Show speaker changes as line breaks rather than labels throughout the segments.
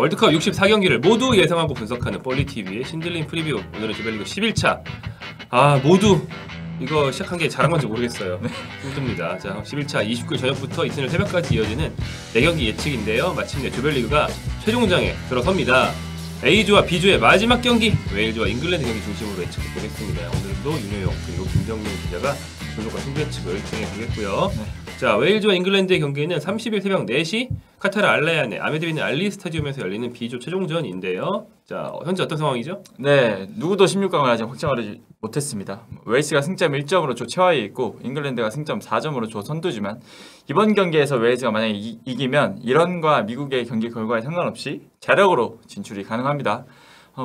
월드컵 64경기를 모두 예상하고 분석하는 볼리TV의 신들린 프리뷰. 오늘은 조별리그 11차. 모두 이거 시작한 게 잘한 건지 모르겠어요. 힘듭니다. 자, 11차 29일 저녁부터 이튿날 새벽까지 이어지는 4경기 예측인데요. 마침내 조별리그가 최종장에 들어섭니다. A조와 B조의 마지막 경기, 웨일즈와 잉글랜드 경기 중심으로 예측해보겠습니다. 오늘도 윤효영 그리고 김정민 기자가 분석과 승부예측을 진행해보겠고요. 자, 웨일즈와 잉글랜드의 경기는 30일 새벽 4시 카타르 알라얀의 아메드 빈 알리 스타디움에서 열리는 B조 최종전인데요. 자, 현재 어떤 상황이죠?
네, 누구도 16강을 아직 확정하지 못했습니다. 웨일스가 승점 1점으로 조 최하위에 있고 잉글랜드가 승점 4점으로 조 선두지만 이번 경기에서 웨일스가 만약에 이기면 이란과 미국의 경기 결과에 상관없이 자력으로 진출이 가능합니다.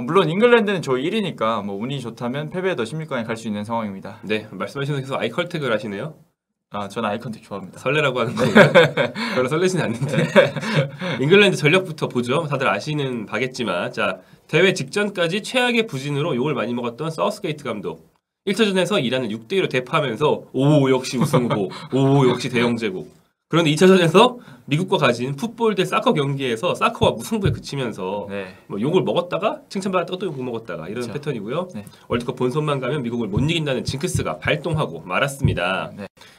물론 잉글랜드는 조 1위니까 운이 좋다면 패배해도 16강에 갈 수 있는 상황입니다.
네, 말씀하신 대로 아이 컨택을 하시네요.
저는 아이 컨택 좋아합니다.
설레라고 하는 거예요. 별로 설레진 않는데. 잉글랜드 전력부터 보죠. 다들 아시는 바겠지만, 자, 대회 직전까지 최악의 부진으로 욕을 많이 먹었던 사우스게이트 감독. 1차전에서 이란을 6대2로 대파하면서 오 역시 우승 후보, 오 역시 대영제국. 그런데 2차전에서 미국과 가진 풋볼 대 사커 경기에서 사커와 무승부에 그치면서 욕을 먹었다가 칭찬받았다가 또 욕을 먹었다가 이런 패턴이고요. 월드컵 본선만 가면 미국을 못 이긴다는 징크스가 발동하고 말았습니다.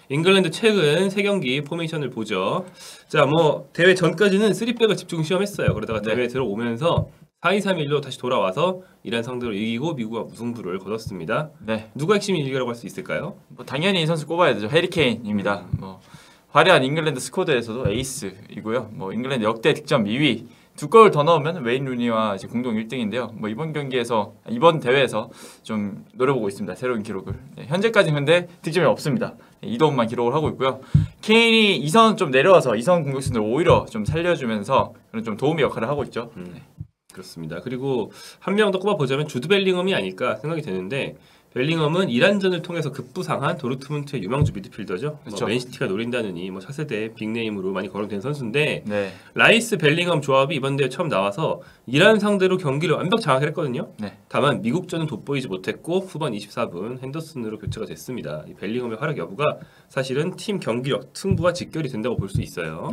잉글랜드 최근 3경기 포메이션을 보죠. 자, 대회 전까지는 3백을 집중 시험했어요. 그러다가 대회 들어오면서 4-2-3-1로 다시 돌아와서 이란 상대로 이기고 미국과 무승부를 거뒀습니다. 누가 핵심 인물이라고 할 수 있을까요?
당연히 이 선수 꼽아야 되죠. 해리 케인입니다. 화려한 잉글랜드 스쿼드에서도 에이스이고요. 잉글랜드 역대 득점 2위. 2골 더 넣으면 웨인 루니와 이제 공동 1등인데요. 이번 대회에서 좀 노려보고 있습니다. 새로운 기록을. 현재까지는 근데 득점이 없습니다. 2도움만 기록을 하고 있고요. 케인이 2선 좀 내려와서 2선 공격수들 오히려 좀 살려주면서 그런 좀 도움의 역할을 하고 있죠.
그렇습니다. 그리고 한 명 더 꼽아보자면 주드 벨링엄이 아닐까 생각이 되는데, 벨링엄은 이란전을 통해서 급부상한 도르트문트의 유망주 미드필더죠. 맨시티가 노린다느니 차세대 빅네임으로 많이 거론된 선수인데, 라이스 벨링엄 조합이 이번 대회 처음 나와서 이란 상대로 경기를 완벽 장악을 했거든요. 다만 미국전은 돋보이지 못했고 후반 24분 핸더슨으로 교체가 됐습니다. 이 벨링엄의 활약 여부가 사실은 팀 경기력 승부와 직결이 된다고 볼 수 있어요.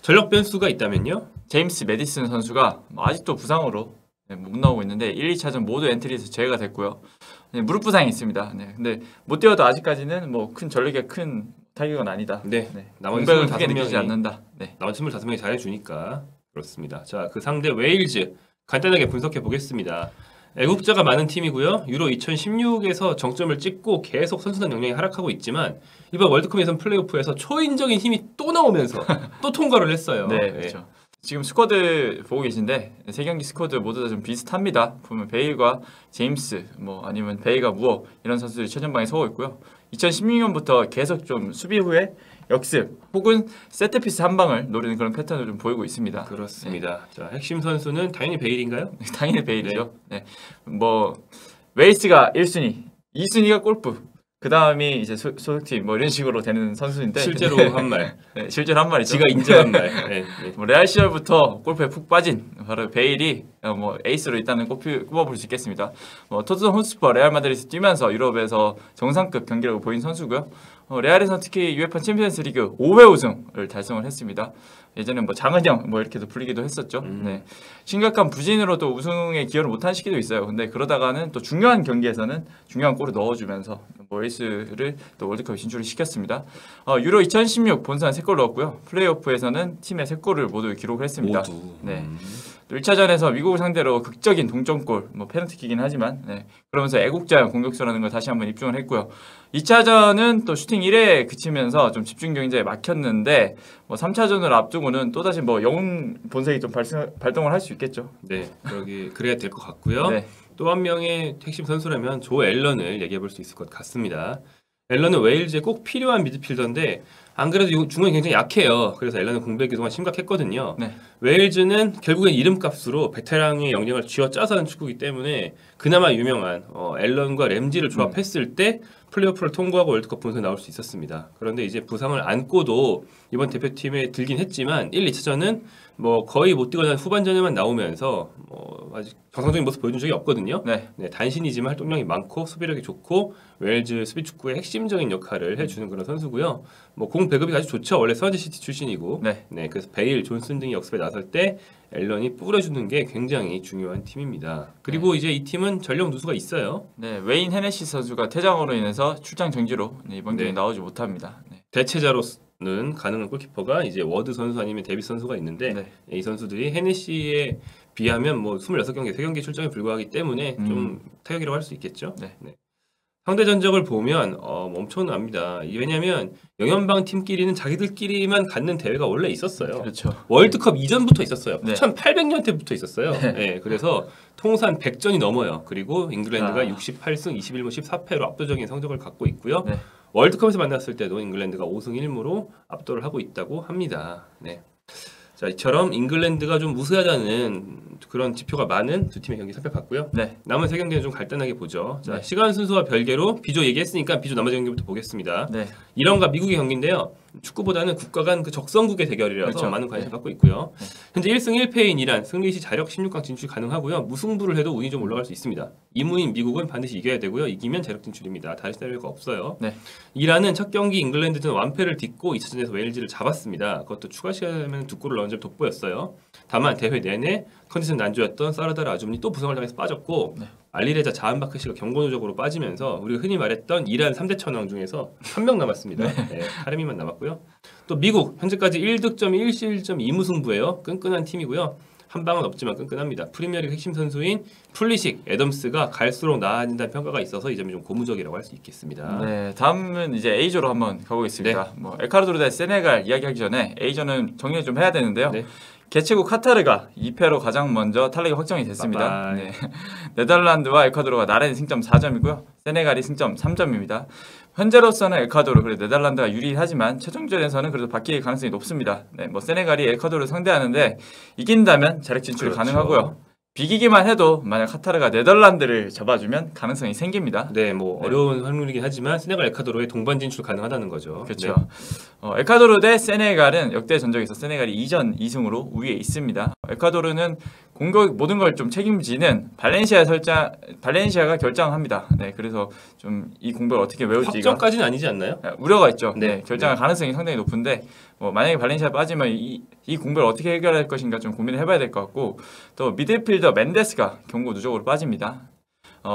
전력 변수가 있다면요?
제임스 매디슨 선수가 아직도 부상으로 못 나오고 있는데 1, 2차전 모두 엔트리에서 제외가 됐고요. 무릎 부상이 있습니다. 근데 못 뛰어도 아직까지는 큰 전력에 큰 타격은 아니다.
나머지
공백을 크게 느끼지 않는다.
나머지 25명이 잘해주니까 그렇습니다. 자, 그 상대 웨일즈 간단하게 분석해 보겠습니다. 애국자가 많은 팀이고요. 유로 2016에서 정점을 찍고 계속 선수단 역량이 하락하고 있지만 이번 월드컵 예선 플레이오프에서 초인적인 힘이 또 나오면서 또 통과를 했어요.
그렇죠. 지금 스쿼드 보고 계신데 3경기 스쿼드 모두 다 좀 비슷합니다. 보면 베일과 제임스 아니면 베일과 무어 이런 선수들이 최전방에 서고 있고요. 2016년부터 계속 좀 수비 후에 역습 혹은 세트피스 한 방을 노리는 그런 패턴을 좀 보이고 있습니다.
그렇습니다. 자, 핵심 선수는 당연히 베일인가요?
당연히 베일이죠. 웨일스가 1순위, 2순위가 골프, 그 다음이 이제 소속팀 이런 식으로 되는 선수인데
실제로 한 말,
실제로 한 말이죠.
지가 인정한 말.
레알 시절부터 골프에 푹 빠진 바로 베일이 에이스로 일단은 꼽아볼 수 있겠습니다. 토트넘 홈스퍼 레알 마드리드 뛰면서 유럽에서 정상급 경기력을 보인 선수고요. 레알에서 특히 UEFA 챔피언스리그 5회 우승을 달성을 했습니다. 예전에 장은영 이렇게도 불리기도 했었죠. 심각한 부진으로 또 우승에 기여를 못한 시기도 있어요. 근데 그러다가는 또 중요한 경기에서는 중요한 골을 넣어주면서 웨일스를 또 월드컵에 진출을 시켰습니다. 유로 2016 본선 3골 넣었고요. 플레이오프에서는 팀의 3골을 모두 기록을 했습니다. 또 1차전에서 미국을 상대로 극적인 동점골, 페널티킥이긴 하지만 그러면서 애국자 공격수라는 걸 다시 한번 입증을 했고요. 2차전은 또 슈팅 1회에 그치면서 좀 집중 경기에 막혔는데 3차전을 앞두고는 또다시 영웅 본색이 좀 발동을 할 수 있겠죠.
그래야 될 것 같고요. 또 한 명의 핵심 선수라면 조 앨런을 얘기해 볼 수 있을 것 같습니다. 앨런은 웨일즈에 꼭 필요한 미드필더인데 안 그래도 중원이 굉장히 약해요. 그래서 앨런은 공백이 그동안 심각했거든요. 웨일즈는 결국엔 이름값으로 베테랑의 역량을 쥐어짜서 하는 축구이기 때문에 그나마 유명한 앨런과 램지를 조합했을 때 플레이오프를 통과하고 월드컵 본선에 나올 수 있었습니다. 그런데 이제 부상을 안고도 이번 대표팀에 들긴 했지만 1, 2차전은 거의 못 뛰거나 후반전에만 나오면서 아직 정상적인 모습 보여준 적이 없거든요.
네.
네, 단신이지만 활동량이 많고 수비력이 좋고 웨일즈 수비 축구의 핵심적인 역할을 해주는 그런 선수고요. 뭐 공 배급이 아주 좋죠. 원래 서지시티 출신이고,
네.
네, 그래서 베일, 존슨 등이 역습에 나설 때 앨런이 뿌려주는 게 굉장히 중요한 팀입니다. 그리고 이제 이 팀은 전력 누수가 있어요.
네, 웨인 헤네시 선수가 퇴장으로 인해서 출장 정지로 이번 경기
네.
나오지 못합니다. 네.
대체자로는 가능한 골키퍼가 이제 워드 선수 아니면 데비 선수가 있는데
네.
이 선수들이 헤네시에 비하면 뭐 26경기, 3경기 출장에 불과하기 때문에 좀 타격이라고 할 수 있겠죠.
네.
상대 전적을 보면 엄청납니다. 왜냐하면 영연방 팀끼리는 자기들끼리만 갖는 대회가 원래 있었어요.
그렇죠.
월드컵 이전부터 있었어요.
네.
9800년 때부터 있었어요.
네.
네, 그래서 통산 100전이 넘어요. 그리고 잉글랜드가
아.
68승 21무 14패로 압도적인 성적을 갖고 있고요.
네.
월드컵에서 만났을 때도 잉글랜드가 5승 1무로 압도를 하고 있다고 합니다. 네. 자, 이처럼 잉글랜드가 좀 우세하다는 그런 지표가 많은 두 팀의 경기 살펴봤고요.
네.
남은 세 경기는 좀 간단하게 보죠. 자,
네.
시간 순서와 별개로 비조 얘기했으니까 비조 나머지 경기부터 보겠습니다.
네.
이란과 미국의 경기인데요. 축구보다는 국가 간 그 적성국의 대결이라서
그렇죠.
많은 관심을
네.
갖고 있고요.
네.
현재 1승 1패인 이란, 승리 시 자력 16강 진출 가능하고요. 무승부를 해도 운이 좀 올라갈 수 있습니다. 이무인 미국은 반드시 이겨야 되고요. 이기면 자력 진출입니다. 다른 시나리오가 없어요.
네.
이란은 첫 경기 잉글랜드전 완패를 딛고 2차전에서 웨일즈를 잡았습니다. 그것도 추가 시간에는 두 골을 넣은 점 돋보였어요. 다만 대회 내내 컨디션 난조였던 사르다르 아줌니 또 부상을 당해서 빠졌고
네.
알리레자 자한바크시가 경고 누적으로 빠지면서 우리가 흔히 말했던 이란 3대 천왕 중에서 한 명 남았습니다. 네, 타르미만 남았고요. 또 미국 현재까지 1득점 1실점 2무승부예요. 끈끈한 팀이고요. 한 방은 없지만 끈끈합니다. 프리미어리그 핵심 선수인 풀리식, 애덤스가 갈수록 나아진다는 평가가 있어서 이 점이 좀 고무적이라고 할 수 있겠습니다.
네, 다음은 이제 A조로 한번 가보겠습니다. 뭐 에콰도르 대 세네갈 이야기하기 전에 A조는 정리 좀 해야 되는데요.
네.
개최국 카타르가 2패로 가장 먼저 탈락이 확정이 됐습니다.
빠빠이.
네. 네덜란드와 에콰도르가 나란히 승점 4점이고요. 세네갈이 승점 3점입니다. 현재로서는 에콰도르 그리고 네덜란드가 유리하지만 최종전에서는 그래도 바뀔 가능성이 높습니다. 네, 뭐 세네갈이 에콰도르를 상대하는데 이긴다면 자력 진출이
그렇죠.
가능하고요. 비기기만 해도 만약 카타르가 네덜란드를 잡아주면 가능성이 생깁니다.
네, 뭐
네.
어려운 확률이긴 하지만 세네갈 에콰도르의 동반 진출 가능하다는 거죠.
그렇죠. 에콰도르 대 세네갈은 역대 전적에서 세네갈이 2전 2승으로 우위에 있습니다. 에콰도르는 공격 모든 걸 좀 책임지는 발렌시아가 결정합니다. 네, 그래서 좀 이 공백을 어떻게
네.
메울지가
확정까지는 아니지 않나요?
우려가 있죠.
네.
네, 결정할 가능성이 상당히 높은데 뭐 만약에 발렌시아 빠지면 이 공백을 어떻게 해결할 것인가 좀 고민을 해봐야 될 것 같고 또 미드필더 멘데스가 경고 누적으로 빠집니다.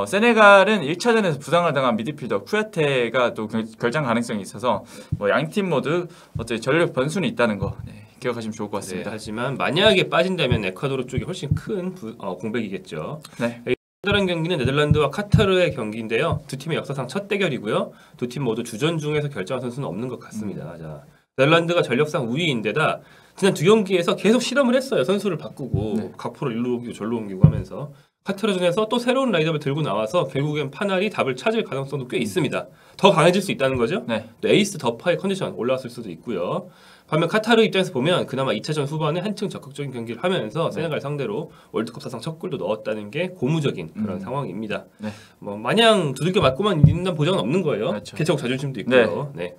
세네갈은 1차전에서 부상을 당한 미드필더 쿠야테가 또 결정 가능성이 있어서 뭐 양팀 모두 어떻게 전력 변수는 있다는 거 기억하시면 좋을 것
네,
같습니다.
하지만 만약에 빠진다면 에콰도르 쪽이 훨씬 큰 공백이겠죠.
네.
다른 경기는 네덜란드와 카타르의 경기인데요. 두 팀의 역사상 첫 대결이고요. 두 팀 모두 주전 중에서 결정한 선수는 없는 것 같습니다. 자, 네덜란드가 전력상 우위인데다 지난 두 경기에서 계속 실험을 했어요. 선수를 바꾸고
네.
각포를 일로 옮기고 절로 옮기고 하면서 카타르전에서 또 새로운 라인업을 들고 나와서 결국엔 파날이 답을 찾을 가능성도 꽤 있습니다. 더 강해질 수 있다는 거죠.
네.
또 에이스 더파의 컨디션 올라왔을 수도 있고요. 반면 카타르 입장에서 보면 그나마 2차전 후반에 한층 적극적인 경기를 하면서 세네갈 상대로 월드컵 사상 첫 골도 넣었다는 게 고무적인 그런 상황입니다.
네.
뭐 마냥 두들겨 맞고만 있는 보장은 없는 거예요.
그렇죠.
개척 자존심도 있고요. 네.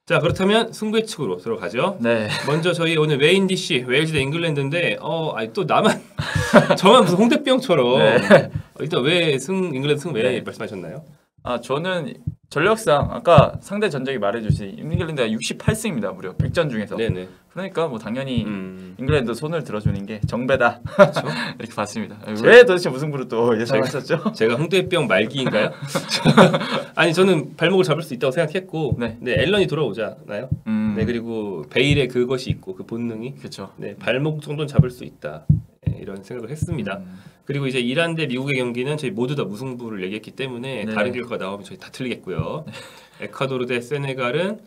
자, 그렇다면 승부 예측으로 들어가죠.
네.
먼저 저희 오늘 웨인 DC 웨일즈 대 잉글랜드인데 아니 또 나만 저만 무슨 홍대병처럼
네.
일단 왜 잉글랜드 승 왜
네.
말씀하셨나요?
저는 전력상 아까 상대 전적이 말해주신 잉글랜드가 68승입니다. 무려 100전 중에서.
네네.
그러니까 뭐 당연히 잉글랜드 손을 들어주는 게 정배다.
그렇죠.
이렇게 봤습니다. 왜 도대체 무승부를 또 예상하셨죠?
제가 홍대병 말기인가요? 아니 저는 발목을 잡을 수 있다고 생각했고,
네.
앨런이 돌아오잖아요. 네, 그리고 베일의 그것이 있고 그 본능이,
그렇죠.
네, 발목 정도는 잡을 수 있다. 네, 이런 생각을 했습니다. 그리고 이제 이란 대 미국의 경기는 저희 모두 다 무승부를 얘기했기 때문에
네.
다른 결과가 나오면 저희 다 틀리겠고요. 에콰도르 대 세네갈은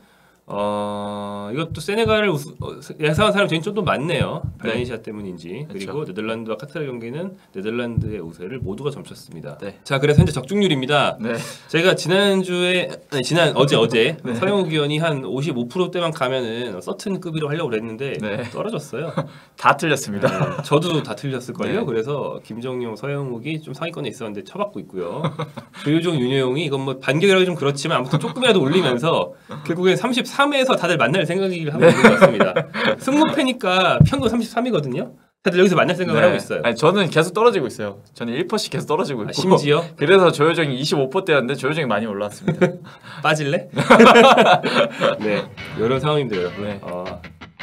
이것도 세네갈을 예상한 사람이 저희 좀더 많네요. 발렌시아 때문인지. 그리고
그렇죠.
네덜란드와 카타르 경기는 네덜란드의 우세를 모두가 점쳤습니다.
네.
자, 그래서 현재 적중률입니다.
네.
제가 어제
네.
서영욱 위원이 한 55%대만 가면은 서튼급으로 하려고 그랬는데
네.
떨어졌어요.
다 틀렸습니다.
네, 저도 다 틀렸을걸요.
네.
그래서 김정용, 서영욱이 좀 상위권에 있었는데 쳐받고 있고요. 조효종, 윤여용이 이건 뭐 반격이라고 좀 그렇지만 아무튼 조금이라도 올리면서 결국엔 33에서 다들 만날 생각을 하고 있는 것 같습니다. 승무패니까 평균 33이거든요. 다들 여기서 만날 생각을 하고 있어요.
아니, 저는 계속 떨어지고 있어요. 저는 1%씩 계속 떨어지고 있고.
심지어
그래서 조효정이 25%대였는데 조효정이 많이 올라왔습니다.
빠질래? 네, 이런 상황인데요.
네.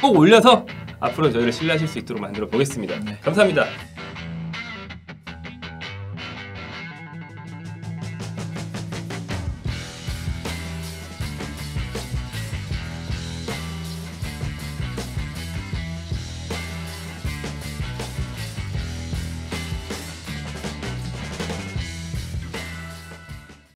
꼭 올려서 앞으로 저희를 신뢰하실 수 있도록 만들어 보겠습니다. 감사합니다.